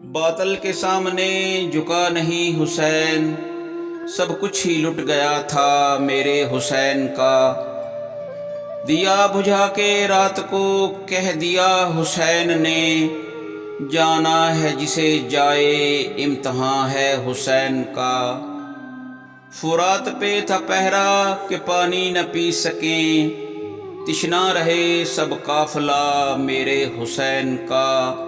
باطل کے سامنے جھکا نہیں حسین، سب کچھ ہی لٹ گیا تھا میرے حسین کا۔ دیا بجھا کے رات کو کہہ دیا حسین نے، جانا ہے جسے جائے امتحان ہے حسین کا۔ فرات پہ تھا پہرا کہ پانی نہ پی سکیں، تشنا رہے سب قافلہ میرے حسین کا۔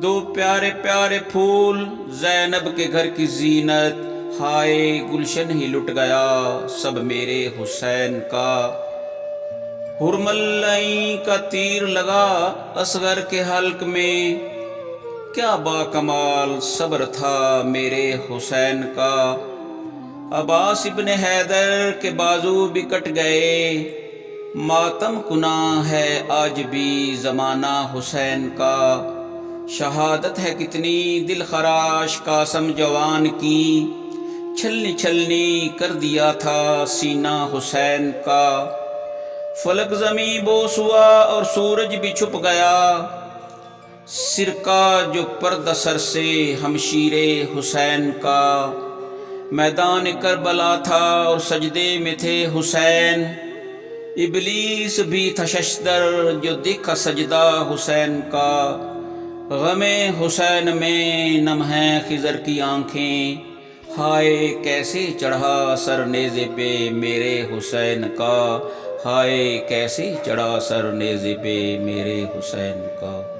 دو پیارے پیارے پھول زینب کے گھر کی زینت، ہائے گلشن ہی لٹ گیا سب میرے حسین کا۔ حرملعین کا تیر لگا اصغر کے حلق میں، کیا با کمال صبر تھا میرے حسین کا۔ عباس ابن حیدر کے بازو بھی کٹ گئے، ماتم کنا ہے آج بھی زمانہ حسین کا۔ شہادت ہے کتنی دل خراش قاسم جوان کی، چھلنی چھلنی کر دیا تھا سینہ حسین کا۔ فلک زمیں بوس ہوا اور سورج بھی چھپ گیا، سرکا جو پردہ سر سے ہمشیر حسین کا۔ میدان کربلا تھا اور سجدے میں تھے حسین، ابلیس بھی تھا ششدر جو دیکھا سجدہ حسین کا۔ غم حسین میں نم ہیں خضر کی آنکھیں، ہائے کیسے چڑھا سر نیزے پہ میرے حسین کا، ہائے کیسے چڑھا سر نیزے پہ میرے حسین کا۔